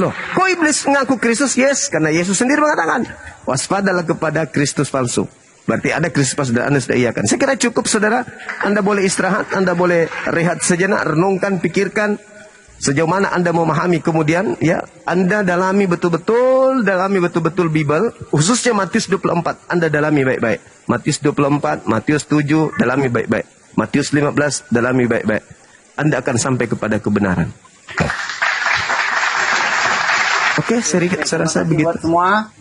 Loh, kok iblis mengaku Kristus? Yes, karena Yesus sendiri mengatakan, waspadalah kepada Kristus palsu. Berarti ada Kristus palsu dan Anda sudah iakan. Saya kira cukup, saudara. Anda boleh istirahat, Anda boleh rehat sejenak, renungkan, pikirkan sejauh mana Anda memahami. Kemudian ya, Anda dalami betul-betul Bible, khususnya Matius 24. Anda dalami baik-baik. Matius 24, Matius 7, dalami baik-baik. Matius 15, dalami baik-baik. Anda akan sampai kepada kebenaran. Oke, saya rasa begitu. Buat semua.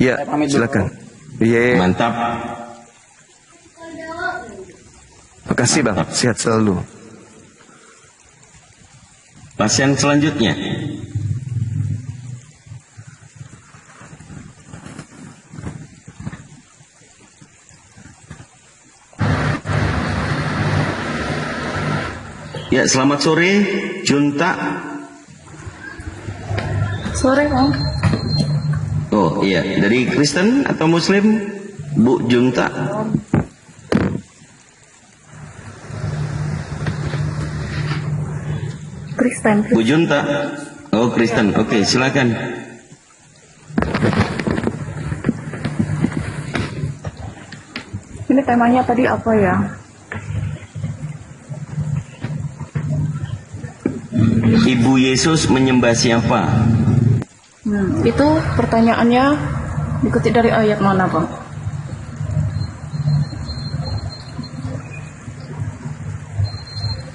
Ya, silakan. Iya. Mantap. Makasih Bang, sehat selalu. Pasien selanjutnya. Ya, selamat sore, Junta. Sore, Om. Oh iya, dari Kristen atau Muslim, Bu Junta? Kristen. Bu Junta. Oh, Kristen. Oke, silakan. Ini temanya tadi apa ya? Ibu Yesus menyembah siapa? Itu pertanyaannya dikutip dari ayat mana, Bang?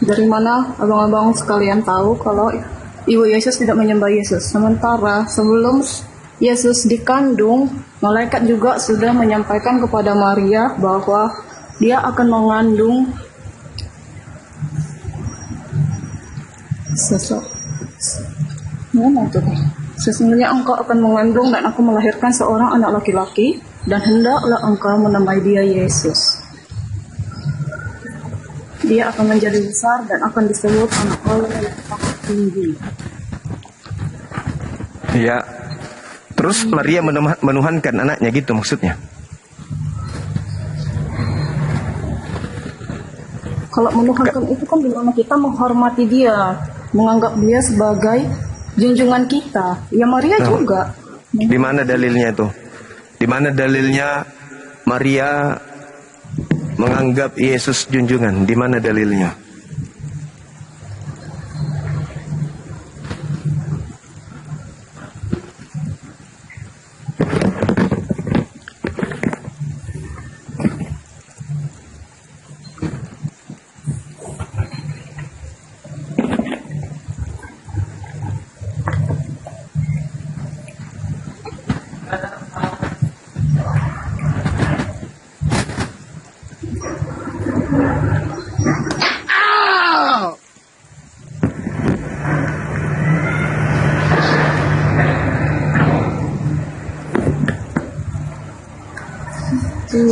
Dari mana abang-abang sekalian tahu kalau Ibu Yesus tidak menyembah Yesus? Sementara sebelum Yesus dikandung, malaikat juga sudah menyampaikan kepada Maria bahwa dia akan mengandung sesungguhnya engkau akan mengandung dan aku melahirkan seorang anak laki-laki dan hendaklah engkau menamai dia Yesus. Dia akan menjadi besar dan akan disebut anak Allah yang sangat tinggi. Ya. Terus Maria menuhankan anaknya gitu maksudnya. Kalau menuhankan itu kan dimana kita menghormati dia, menganggap dia sebagai junjungan kita. Ya Maria juga. Di mana dalilnya itu? Di mana dalilnya Maria menganggap Yesus junjungan? Di mana dalilnya?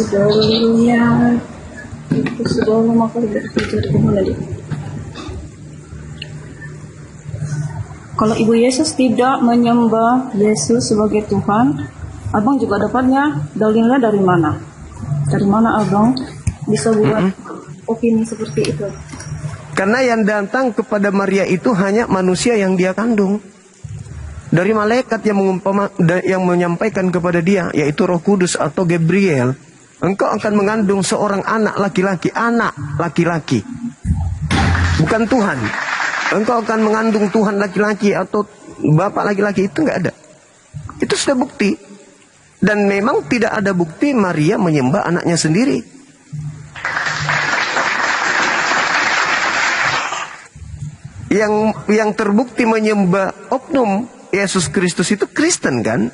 Dalilnya itu sudah lama kali dari mana dia? Kalau Ibu Yesus tidak menyembah Yesus sebagai Tuhan, abang juga dapatnya dalilnya dari mana? Dari mana abang bisa buat opini seperti itu? Karena yang datang kepada Maria itu hanya manusia yang dia kandung. Dari malaikat yang menyampaikan kepada dia, yaitu Roh Kudus atau Gabriel. Engkau akan mengandung seorang anak laki-laki. Bukan Tuhan. Engkau akan mengandung Tuhan laki-laki atau bapak laki-laki, itu nggak ada. Itu sudah bukti. Dan memang tidak ada bukti Maria menyembah anaknya sendiri. Yang terbukti menyembah oknum Yesus Kristus itu Kristen kan?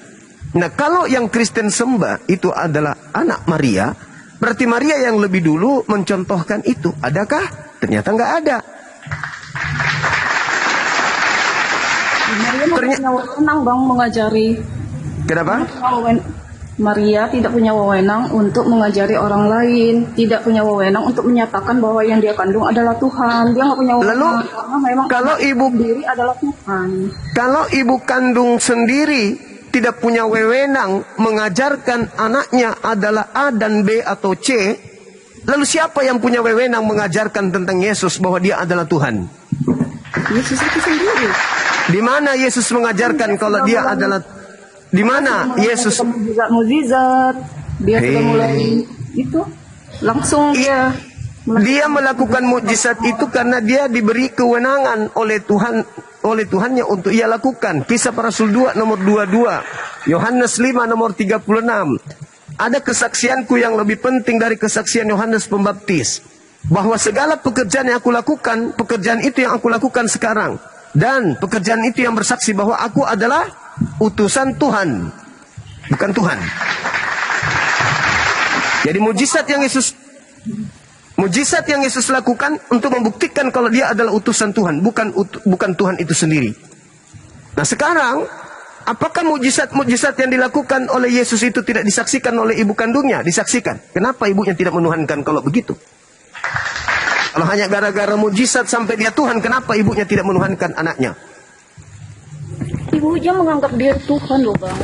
Nah, kalau yang Kristen sembah itu adalah anak Maria, berarti Maria yang lebih dulu mencontohkan itu. Adakah? Ternyata nggak ada. Maria tidak punya wewenang bang mengajari. Kenapa? Maria tidak punya wewenang untuk mengajari orang lain, tidak punya wewenang untuk menyatakan bahwa yang dia kandung adalah Tuhan. Dia nggak punya wewenang. Lalu, karena memang kalau ibu sendiri adalah Tuhan. Kalau ibu kandung sendiri tidak punya wewenang mengajarkan anaknya adalah A dan B atau C, lalu siapa yang punya wewenang mengajarkan tentang Yesus bahwa dia adalah Tuhan? Yesus itu sendiri. Di mana Yesus mengajarkan kalau dia adalah, di mana Yesus mukjizat, dia sudah mulai itu langsung dia melakukan mukjizat itu karena dia diberi kewenangan oleh Tuhannya untuk ia lakukan. Kisah Para Rasul 2 nomor 22, Yohanes 5 nomor 36. Ada kesaksianku yang lebih penting dari kesaksian Yohanes Pembaptis, bahwa segala pekerjaan yang aku lakukan, pekerjaan itu yang aku lakukan sekarang, dan pekerjaan itu yang bersaksi bahwa aku adalah utusan Tuhan, bukan Tuhan. Jadi mujizat yang Yesus lakukan untuk membuktikan kalau dia adalah utusan Tuhan, bukan Tuhan itu sendiri. Nah sekarang, apakah mujizat yang dilakukan oleh Yesus itu tidak disaksikan oleh ibu kandungnya? Disaksikan. Kenapa ibunya tidak menuhankan kalau begitu? Kalau hanya gara-gara mujizat sampai dia Tuhan, kenapa ibunya tidak menuhankan anaknya? Ibunya menganggap dia Tuhan loh Bang.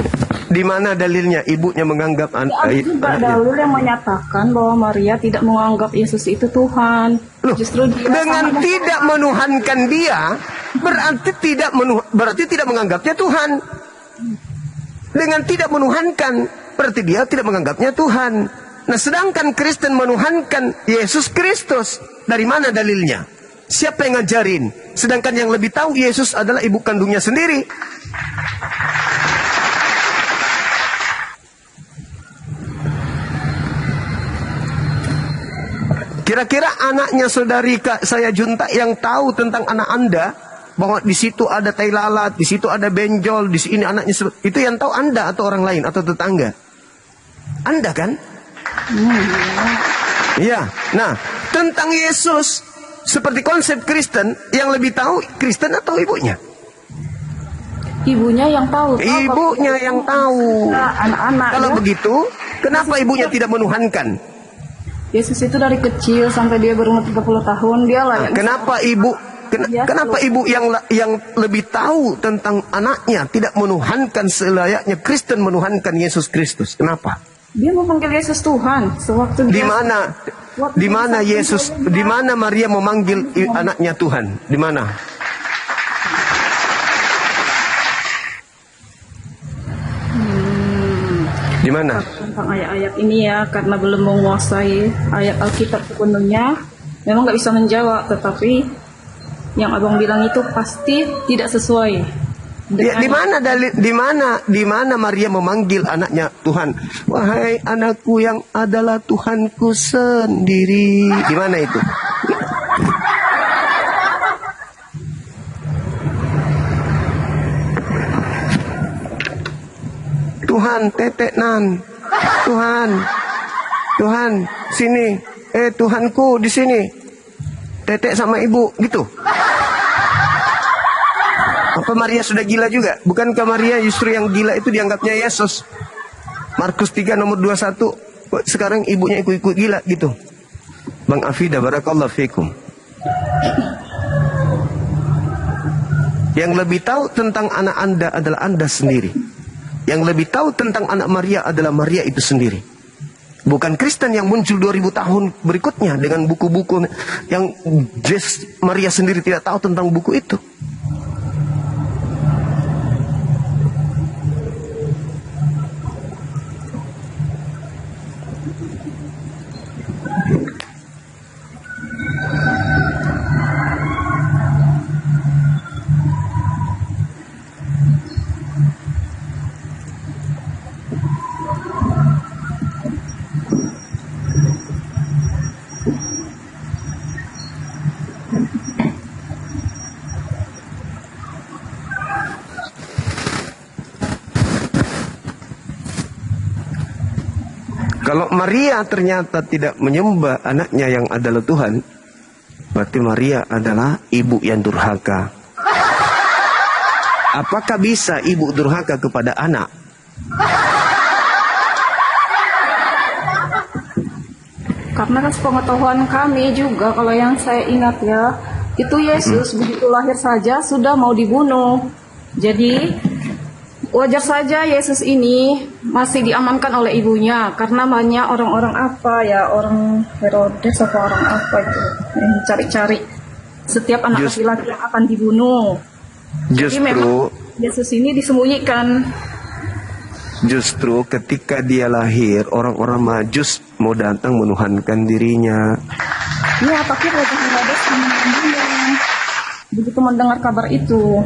Di mana dalilnya ibunya menganggap Ada juga dalil yang menyatakan bahwa Maria tidak menganggap Yesus itu Tuhan. Loh, Justru dia dengan tidak menuhankan dia, berarti tidak menganggapnya Tuhan. Dengan tidak menuhankan, berarti dia tidak menganggapnya Tuhan. Nah, sedangkan Kristen menuhankan Yesus Kristus. Dari mana dalilnya? Siapa yang ngajarin? Sedangkan yang lebih tahu Yesus adalah ibu kandungnya sendiri. Kira-kira anaknya saudari saya Junta yang tahu tentang anak Anda, bahwa di situ ada tai lalat, di situ ada benjol, di sini anaknya, itu yang tahu Anda atau orang lain atau tetangga? Anda kan? Iya. Nah, tentang Yesus seperti konsep Kristen, yang lebih tahu Kristen atau ibunya? Ibunya yang tahu. Ibunya yang tahu. Anak-anak. Kalau begitu, kenapa ibunya tidak menuhankan? Yesus itu dari kecil sampai dia berumur 30 tahun dia layak. Kenapa ibu yang lebih tahu tentang anaknya tidak menuhankan selayaknya Kristen menuhankan Yesus Kristus? Kenapa? Dia memanggil Yesus Tuhan sewaktu dia. Di mana Yesus, di mana Maria memanggil anaknya Tuhan? Di mana? Di mana? Tentang ayat-ayat ini ya, karena belum menguasai ayat Alkitab sepenuhnya, memang nggak bisa menjawab. Tetapi yang abang bilang itu pasti tidak sesuai. Di mana Maria memanggil anaknya Tuhan? Wahai anakku yang adalah Tuhanku sendiri. Di mana itu? Tuhan, tetek nan. Tuhan, sini. Tuhanku di sini. Tetek sama ibu, gitu. Apa Maria sudah gila juga? Bukankah Maria justru yang gila itu dianggapnya Yesus? Markus 3 nomor 21. Sekarang ibunya ikut-ikut gila gitu. Bang Afida, barakallahu fikum. Yang lebih tahu tentang anak Anda adalah Anda sendiri. Yang lebih tahu tentang anak Maria adalah Maria itu sendiri. Bukan Kristen yang muncul 2000 tahun berikutnya dengan buku-buku yang Maria sendiri tidak tahu tentang buku itu. Kalau Maria ternyata tidak menyembah anaknya yang adalah Tuhan, berarti Maria adalah ibu yang durhaka. Apakah bisa ibu durhaka kepada anak? Karena kan sepengetahuan kami juga, kalau yang saya ingat ya, itu Yesus begitu lahir saja sudah mau dibunuh. Jadi wajar saja Yesus ini masih diamankan oleh ibunya, karena banyak orang-orang orang Herodes atau orang apa itu yang dicari-cari setiap anak laki-laki yang akan dibunuh. Jadi memang Justru Yesus ini disembunyikan. Justru ketika dia lahir, orang-orang Majus mau datang menuhankan dirinya. Iya, tapi Raja Herodes mengambilnya. Begitu mendengar kabar itu,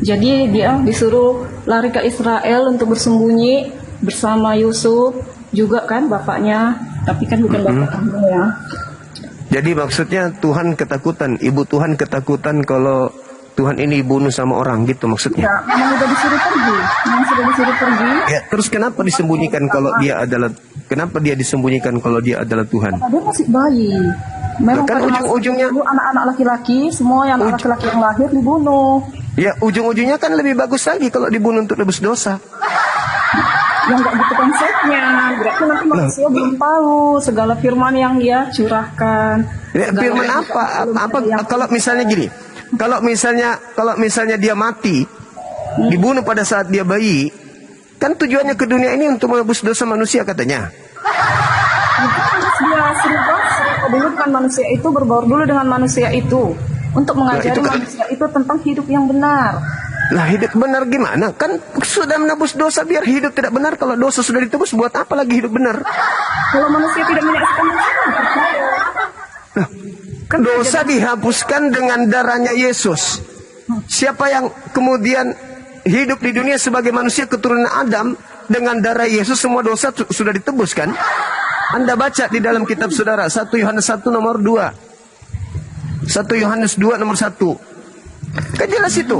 jadi dia disuruh lari ke Israel untuk bersembunyi bersama Yusuf juga kan bapaknya, tapi kan bukan bapak kandung ya. Jadi maksudnya Tuhan ketakutan, ibu Tuhan ketakutan kalau Tuhan ini bunuh sama orang gitu maksudnya. Ya, memang udah disuruh pergi, memang sudah disuruh pergi. Ya, terus kenapa disembunyikan kalau dia adalah disembunyikan kalau dia adalah Tuhan? Dia masih bayi. Memang Kan pada masa ujung-ujungnya- itu anak-anak laki-laki, semua yang anak laki-laki yang lahir dibunuh. Ya, ujung-ujungnya kan lebih bagus lagi kalau dibunuh untuk nebus dosa. Yang nggak gitu konsepnya, berarti nanti manusia belum tahu segala firman yang dia curahkan. Ya, Segala firman yang apa? belum Apa ada yang- kalau misalnya gini? Kalau misalnya dia mati, dibunuh pada saat dia bayi, kan tujuannya ke dunia ini untuk menebus dosa manusia katanya. Dia serba dulu dengan manusia itu, berbaur dulu dengan manusia itu untuk mengajari itu kan- manusia itu tentang hidup yang benar. Lah hidup benar gimana? Kan sudah menebus dosa biar hidup tidak benar. Kalau dosa sudah ditebus buat apa lagi hidup benar? Kalau manusia tidak menyaksikan manusia, percaya. Kan Dosa dihapuskan dengan darahnya Yesus. Siapa yang kemudian hidup di dunia sebagai manusia keturunan Adam, dengan darah Yesus semua dosa sudah ditebus kan? Anda baca di dalam kitab saudara 1 Yohanes 1 nomor 2. 1 Yohanes 2 nomor 1. Kan jelas itu.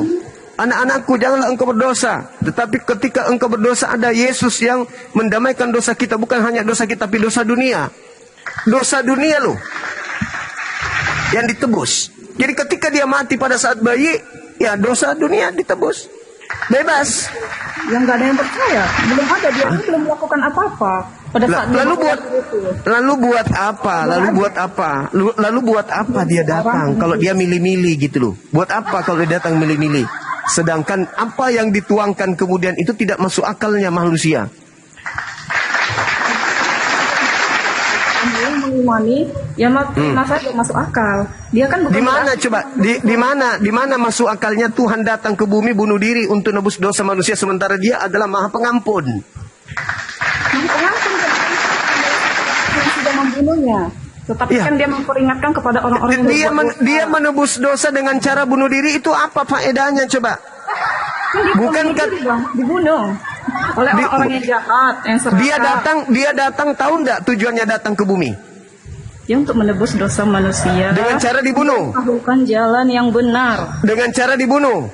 Anak-anakku, janganlah engkau berdosa. Tetapi ketika engkau berdosa, ada Yesus yang mendamaikan dosa kita. Bukan hanya dosa kita, tapi dosa dunia. Dosa dunia loh yang ditebus. Jadi ketika dia mati pada saat bayi, ya dosa dunia ditebus. Bebas. yang nggak ada yang percaya, belum ada, dia ini belum melakukan apa-apa pada saat dia Lalu melakukan buat itu. lalu buat apa? Lalu buat apa dia datang kalau dia milih-milih gitu loh. Buat apa kalau dia datang milih-milih? Sedangkan apa yang dituangkan kemudian itu tidak masuk akalnya manusia. Dia mengimani, ya masa dia masuk akal. Dia kan bukan Di mana berarti- coba? Di mana masuk akalnya Tuhan datang ke bumi bunuh diri untuk nebus dosa manusia sementara dia adalah Maha Pengampun? Yang pengampun yang sudah membunuhnya. Tetapi Iya. kan dia memperingatkan kepada orang-orang yang berbuat dosa. Dia menebus dosa dengan cara bunuh diri, itu apa faedahnya coba? Kan dia bukankah- bunuh diri, Bang. Dibunuh oleh orang-orang yang jahat, yang serakah. Dia datang tahu enggak tujuannya datang ke bumi? Ya, untuk menebus dosa manusia. Dengan cara dibunuh. Lakukan jalan yang benar. Dengan cara dibunuh.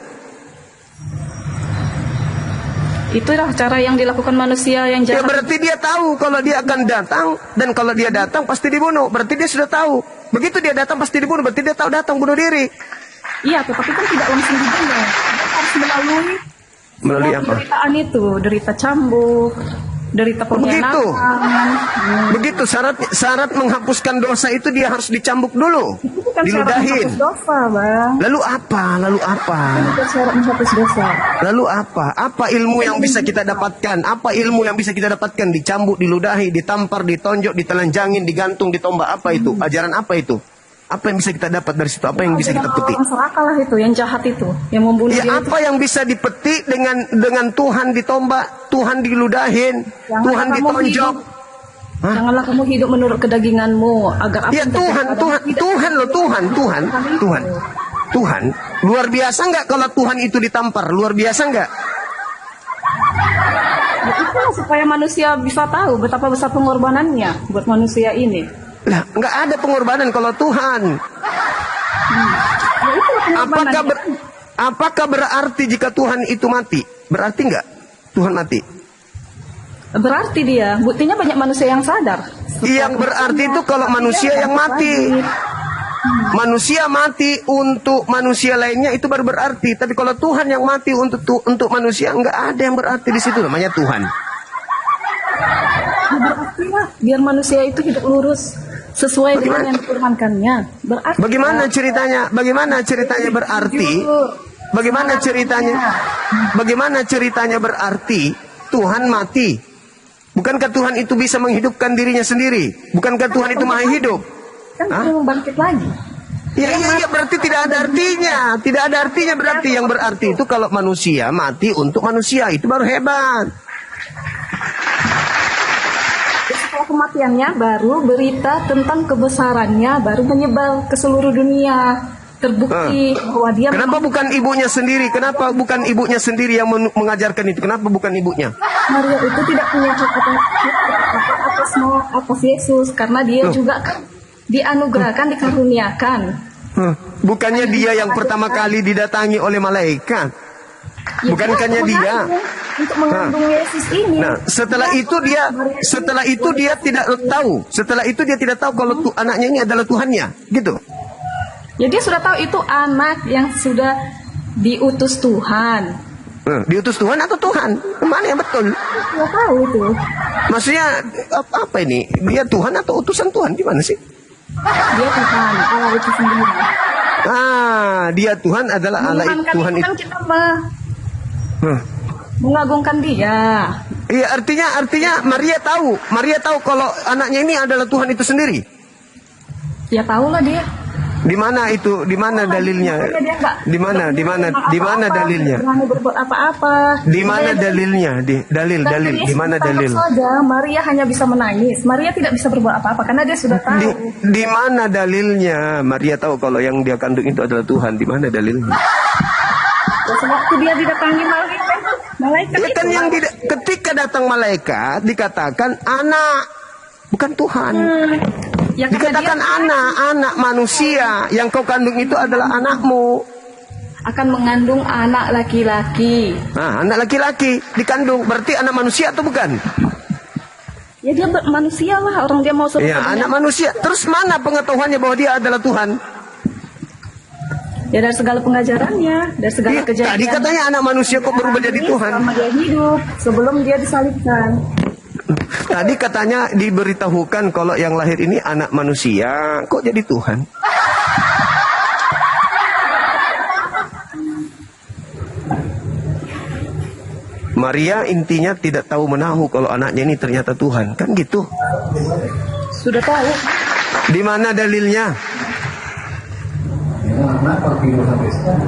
Itulah cara yang dilakukan manusia yang Ya jahat. berarti dia tahu kalau dia akan datang, dan kalau dia datang pasti dibunuh. Berarti dia sudah tahu. Begitu dia datang pasti dibunuh, berarti dia tahu datang bunuh diri. Iya, tetapi kan tidak langsung dibunuh. Dia harus melalui Melalui semua apa? penderitaan itu, derita cambuk, derita Begitu. pengkhianatan. Begitu syarat menghapuskan dosa itu dia harus dicambuk dulu, Itu bukan syarat diludahin. menghapus dosa, Bang. Lalu apa? Itu bukan syarat menghapus dosa. Lalu apa? Apa ilmu yang bisa kita dapatkan? Apa ilmu yang bisa kita dapatkan? Dicambuk, diludahi, ditampar, ditonjok, ditelanjangin, digantung, ditombak. Apa itu? Ajaran apa itu? Apa yang bisa kita dapat dari situ? Apa yang bisa kita petik? Orang serakah lah itu, yang jahat itu, yang membunuh Ya dia itu. apa yang bisa dipetik dengan Tuhan ditombak, Tuhan diludahin, Janganlah Tuhan kamu ditonjok? hidup. Janganlah kamu hidup menurut kedaginganmu agar apa Ya yang Tuhan, terjadi Tuhan, padamu tidak Tuhan loh, Tuhan. Tuhan, luar biasa nggak kalau Tuhan itu ditampar? Luar biasa nggak? Ya, itulah supaya manusia bisa tahu betapa besar pengorbanannya buat manusia ini. Lah, nggak ada pengorbanan kalau Tuhan. Ya, itulah Apakah pengorbanan. apakah berarti jika Tuhan itu mati? Berarti nggak Tuhan mati? Berarti dia, buktinya banyak manusia yang sadar. Yang berarti itu kalau manusia yang mati. Manusia mati untuk manusia lainnya itu baru berarti. Tapi kalau Tuhan yang mati untuk manusia, nggak ada yang berarti di situ, namanya Tuhan. Ya, berarti lah, biar manusia itu hidup lurus sesuai dengan yang difirmankannya. Berarti Bagaimana ceritanya? Bagaimana ceritanya berarti? Bagaimana ceritanya berarti Tuhan mati? Bukankah Tuhan itu bisa menghidupkan dirinya sendiri? Bukankah Tuhan itu maha hidup? kan dia mau bangkit lagi. Iya, berarti tidak ada artinya. Tidak ada artinya berarti. Yang berarti itu kalau manusia mati untuk manusia, itu baru hebat. Setelah kematiannya baru berita tentang kebesarannya baru menyebar ke seluruh dunia. Terbukti bahwa dia Kenapa bukan ibunya sendiri? Kenapa bukan ibunya sendiri yang mengajarkan itu? Kenapa bukan ibunya? Maria itu tidak punya hak atas Yesus karena dia juga kan dianugerahkan, dikaruniakan. Bukannya dia yang pertama kali didatangi oleh malaikat? Ya, Bukankahnya dia? Untuk mengandung Yesus ini. Nah, setelah itu dia tidak tahu. Setelah itu dia tidak tahu kalau anaknya ini adalah Tuhannya, gitu. Ya dia sudah tahu itu anak yang sudah diutus Tuhan. Diutus Tuhan atau Tuhan? Mana yang betul? Dia tahu itu. Maksudnya apa ini? Dia Tuhan atau utusan Tuhan? Gimana sih? Dia Tuhan, Allah itu sendiri. Dia Tuhan adalah Allah Tuhan itu. Kan kita mengagungkan dia. Iya, artinya Maria tahu kalau anaknya ini adalah Tuhan itu sendiri. Ya tahulah dia. Di mana itu? Di mana dalilnya? Di mana dalilnya? Berani berbuat apa-apa. Di mana dalilnya? Dalil. Di mana dalil? Saja Maria hanya bisa menangis. Maria tidak bisa berbuat apa-apa karena dia sudah tahu. Di mana dalilnya? Maria tahu kalau yang dia kandung itu adalah Tuhan. Di mana dalilnya? Ya, sewaktu dia didatangi malaikat Ya kan itu, yang ketika datang malaikat dikatakan anak, bukan Tuhan. Ya, Dikatakan anak manusia yang kau kandung itu adalah anakmu. akan mengandung anak laki-laki. Nah, anak laki-laki dikandung berarti anak manusia atau bukan? Ya dia manusia lah, orang dia mau suruh. Ya, anak manusia. Terus mana pengetahuannya bahwa dia adalah Tuhan? Ya dari segala pengajarannya, dari segala kejadian. Tadi katanya anak manusia kok berubah jadi Tuhan. Selama dia hidup, sebelum dia disalibkan. Tadi katanya diberitahukan kalau yang lahir ini anak manusia, kok jadi Tuhan? Maria intinya tidak tahu menahu kalau anaknya ini ternyata Tuhan, kan gitu? Sudah tahu. Di mana dalilnya?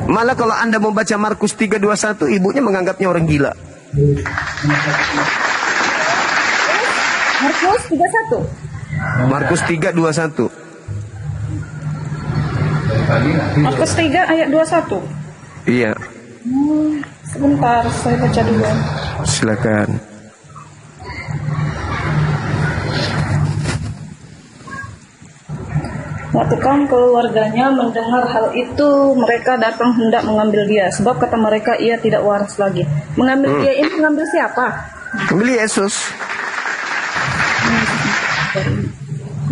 Malah kalau Anda membaca Markus 3:21, ibunya menganggapnya orang gila. Markus 31. Markus 3:21. Markus 3 ayat 21. Iya, Sebentar, saya baca dulu. silakan. Waktu kaum keluarganya mendengar hal itu, mereka datang hendak mengambil dia. Sebab kata mereka, ia tidak waras lagi. Mengambil dia ini, mengambil siapa? Beli Yesus.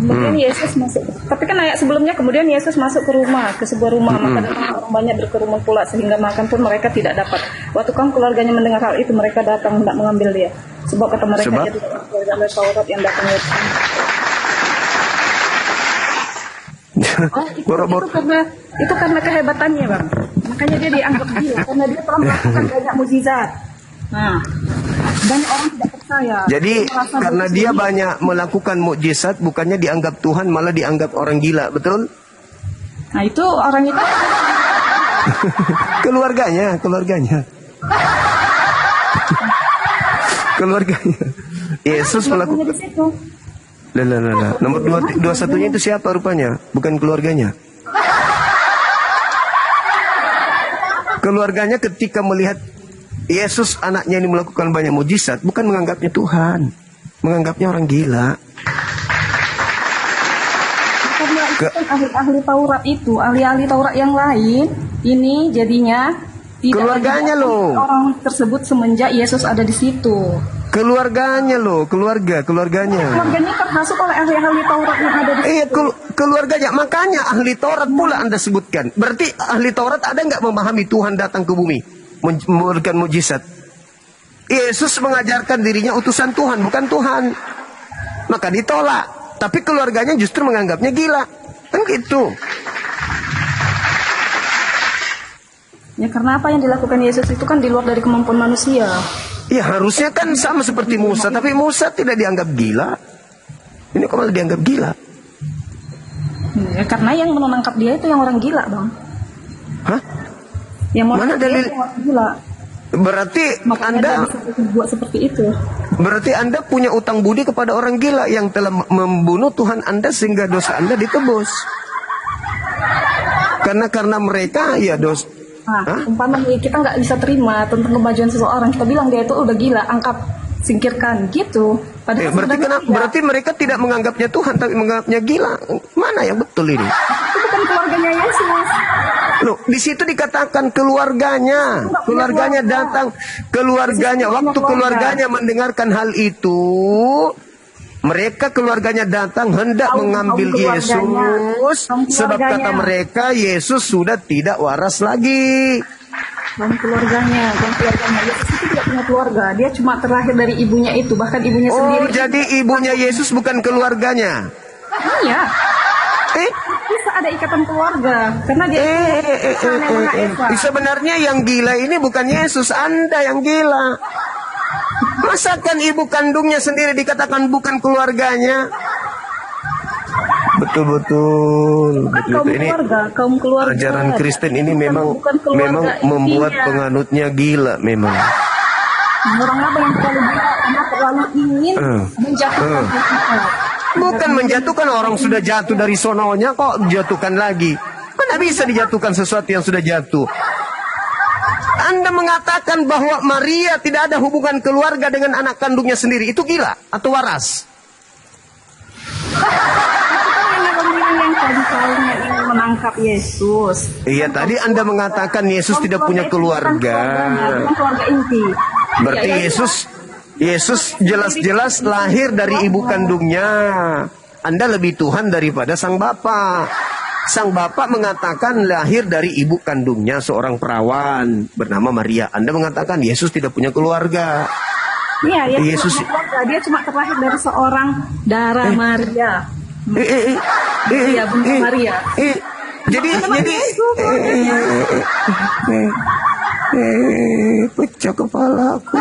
Kemudian Yesus masuk. Tapi kan ayat sebelumnya, kemudian Yesus masuk ke rumah, ke sebuah rumah. Maka datang orang banyak berkerumun pula, sehingga makan pun mereka tidak dapat. Waktu kaum keluarganya mendengar hal itu, mereka datang hendak mengambil dia. Sebab kata mereka, ia tidak waras oleh Taurat yang datang dari itu karena kehebatannya, Bang. Makanya dia dianggap gila karena dia telah melakukan banyak mukjizat. Nah, banyak orang tidak percaya. Jadi karena dia banyak melakukan mukjizat, bukannya dianggap Tuhan, malah dianggap orang gila, betul? Nah, itu orang itu Keluarganya. Yesus melakukan. di situ. Lah. Nomor 21-nya itu siapa rupanya? Bukan keluarganya. Keluarganya ketika melihat Yesus anaknya ini melakukan banyak mujizat, bukan menganggapnya Tuhan, menganggapnya orang gila. Karena itu kan ahli-ahli Taurat itu, ahli-ahli Taurat yang lain, ini jadinya tidak Keluarganya lagi loh. orang tersebut semenjak Yesus ada di situ. Keluarganya loh, keluarganya. Keluarganya termasuk oleh ahli-ahli Taurat yang ada di situ. Iya, keluarganya. Makanya ahli Taurat pula Anda sebutkan. Berarti ahli Taurat ada nggak memahami Tuhan datang ke bumi memberikan mujizat? Yesus mengajarkan dirinya utusan Tuhan, bukan Tuhan. Maka ditolak. Tapi keluarganya justru menganggapnya gila. Kan gitu. Ya karena apa yang dilakukan Yesus itu kan di luar dari kemampuan manusia. Ya harusnya kan sama seperti Musa. Tapi Musa tidak dianggap gila. Ini kok malah dianggap gila. Ya, karena yang menangkap dia itu yang orang gila, Bang. Hah? Yang mau Mana dia dalil? itu orang gila. Berarti Makanya Anda dia bisa buat seperti itu. berarti Anda punya utang budi kepada orang gila yang telah membunuh Tuhan Anda sehingga dosa Anda ditebus. Karena mereka ya Nah, umpama kita nggak bisa terima tentang kemajuan seseorang, kita bilang dia itu udah gila, angkat, singkirkan, gitu. Padahal berarti sebenarnya tidak. berarti mereka tidak menganggapnya Tuhan tapi menganggapnya gila. Mana yang betul ini? Itu bukan keluarganya Yesus. Loh, di situ dikatakan keluarganya datang, waktu keluarganya mendengarkan hal itu, mereka keluarganya datang hendak mengambil Yesus, sebab kata mereka Yesus sudah tidak waras lagi. Keluarganya. Yesus itu tidak punya keluarga. Dia cuma terlahir dari ibunya itu, bahkan ibunya sendiri. Oh, jadi ibunya Yesus bukan keluarganya? Iya. Bisa ada ikatan keluarga karena dia Sebenarnya yang gila ini bukan Yesus, Anda yang gila. Masakan ibu kandungnya sendiri dikatakan bukan keluarganya? Betul. Ini kaum keluarga. ajaran Kristen ini memang bukan keluarga membuat intinya. penganutnya gila memang. Orang apa yang terlalu gila karena terlalu ingin menjatuhkan kita. Bukan menjatuhkan, orang sudah jatuh dari sononya kok jatuhkan lagi. Mana bisa dijatuhkan sesuatu yang sudah jatuh? Anda mengatakan bahwa Maria tidak ada hubungan keluarga dengan anak kandungnya sendiri. Itu gila atau waras? Yang tadi ingin menangkap Yesus. Iya, tadi Anda mengatakan Yesus tidak punya keluarga. Bukan keluarga inti. Berarti Yesus jelas-jelas lahir dari ibu kandungnya. Anda lebih Tuhan daripada sang Bapa. Sang Bapa mengatakan lahir dari ibu kandungnya seorang perawan bernama Maria. Anda mengatakan Yesus tidak punya keluarga. Iya, Yesus dia cuma terlahir dari seorang darah Maria. Iya, Bunda Maria. Jadi pecah kepalaku.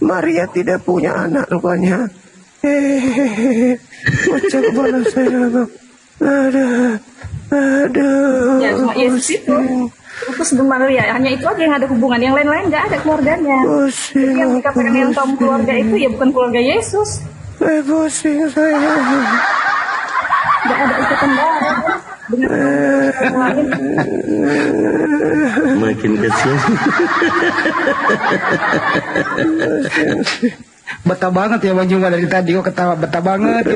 Maria tidak punya anak rupanya. Pecah kepala saya. Aduh. Ya, cuma Yesus itu. Terus dengan Maria, hanya itu aja yang ada hubungan. Yang lain-lain nggak ada keluarganya. Jadi yang dikatakan yang kaum keluarga itu ya bukan keluarga Yesus. Pusing saya. Nggak ada ikatan darah dengan orang lain. Makin kecil. Betah banget ya Bang Juma dari tadi kok ketawa betah banget.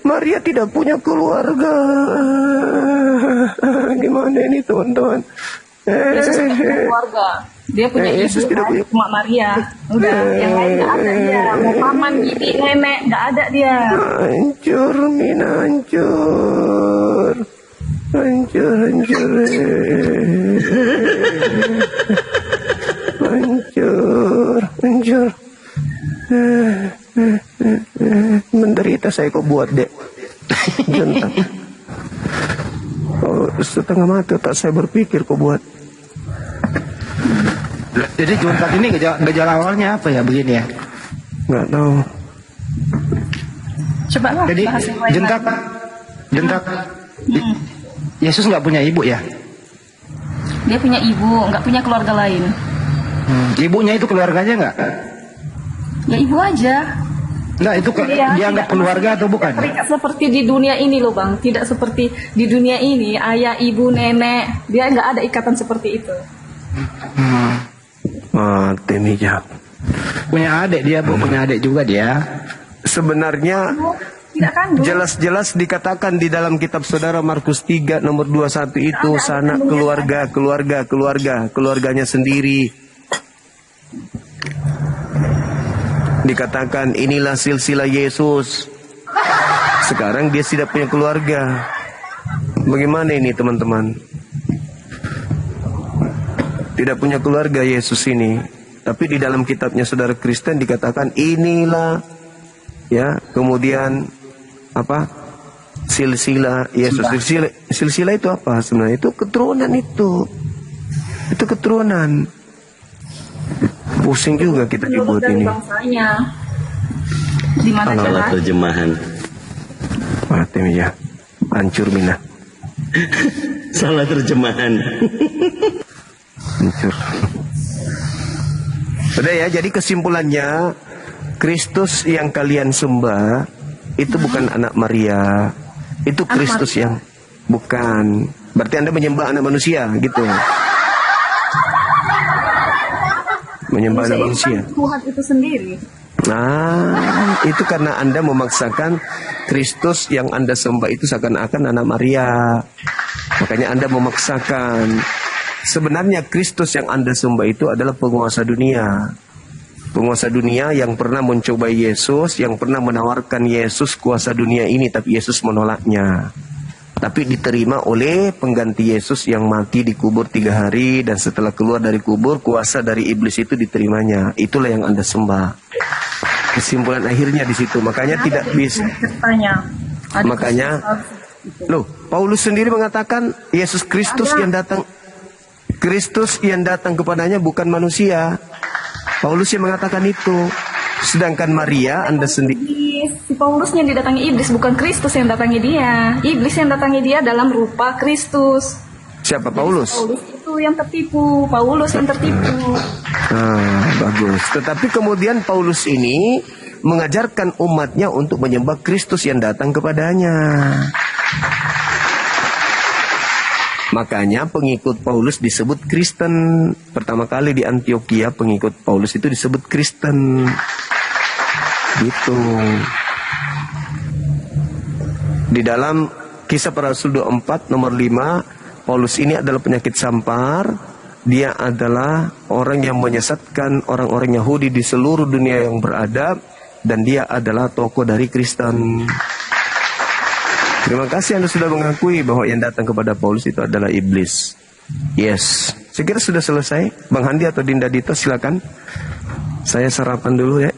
Maria tidak punya keluarga. Gimana ini teman-teman? Yesus tidak punya keluarga. Dia punya Yesus ibu, tidak punya. cuma Maria. Udah, yang lain nggak ada dia. Mau paman, bibi, nenek, nggak ada dia. Hancur, Mina, hancur. Hancur. Menderita saya kok buat dek. Bentar. Oh, setengah mati tak saya berpikir kok buat. Jadi juntak ini gejala awalnya apa ya begini ya? Nggak tahu. Coba lah. Jadi bahas yang lain jentak lagi. Yesus nggak punya ibu ya? Dia punya ibu, nggak punya keluarga lain. Ibunya itu keluarganya nggak? Ya ibu aja. Nggak, itu dia anggap keluarga atau bukan? Terikat seperti di dunia ini loh Bang. Tidak seperti di dunia ini, ayah, ibu, nenek. Dia nggak ada ikatan seperti itu. Mati nih Jak. Punya adik dia, Bu. Punya adik juga dia. Sebenarnya Tidak kandung. jelas-jelas dikatakan di dalam kitab saudara Markus 3 nomor 21 itu sanak keluarganya sendiri. Dikatakan inilah silsilah Yesus. Sekarang dia tidak punya keluarga. Bagaimana ini teman-teman? Tidak punya keluarga Yesus ini. Tapi di dalam kitabnya saudara Kristen dikatakan inilah ya, kemudian apa? Silsilah Yesus. Silsilah itu apa sebenarnya? Itu keturunan itu. Itu keturunan. Pusing juga kita Menurut dibuat dari ini. bangsanya. Di mana Salah jalan? terjemahan. Mati ya. Hancur Mina. Salah terjemahan. Hancur. Sudah ya, jadi kesimpulannya Kristus yang kalian sembah itu bukan anak Maria. Itu Kristus yang bukan. Berarti Anda menyembah anak manusia gitu. Menyembah anak manusia. Tuhan itu sendiri. Nah, itu karena Anda memaksakan Kristus yang Anda sembah itu seakan-akan anak Maria. Makanya Anda memaksakan. Sebenarnya Kristus yang Anda sembah itu adalah penguasa dunia. Penguasa dunia yang pernah mencobai Yesus, yang pernah menawarkan Yesus kuasa dunia ini, tapi Yesus menolaknya. Tapi diterima oleh pengganti Yesus yang mati dikubur 3 hari, dan setelah keluar dari kubur, kuasa dari iblis itu diterimanya. Itulah yang Anda sembah. Kesimpulan akhirnya di situ. Makanya tidak bisa. Ceritanya. Makanya, loh, Paulus sendiri mengatakan Yesus Kristus yang datang. Kristus yang datang kepadanya bukan manusia. Paulus yang mengatakan itu. Sedangkan Maria, Anda sendiri. Si Paulus yang didatangi iblis, bukan Kristus yang datangi dia. Iblis yang datangi dia dalam rupa Kristus. Siapa Paulus? Paulus itu yang tertipu. Paulus yang tertipu. Bagus. Tetapi kemudian Paulus ini mengajarkan umatnya untuk menyembah Kristus yang datang kepadanya. Makanya pengikut Paulus disebut Kristen. Pertama kali di Antioquia pengikut Paulus itu disebut Kristen. Gitu. Di dalam Kisah Para Rasul 24 nomor 5, Paulus ini adalah penyakit sampar. Dia adalah orang yang menyesatkan orang-orang Yahudi di seluruh dunia yang beradab, dan dia adalah tokoh dari Kristen. Terima kasih Anda sudah mengakui bahwa yang datang kepada Paulus itu adalah iblis. Yes. Saya kira sudah selesai. Bang Handi atau Dinda Dito silakan. Saya sarapan dulu ya.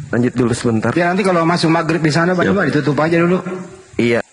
Lanjut dulu sebentar. Ya nanti kalau masuk maghrib di sana Pak Coba ditutup aja dulu. Iya.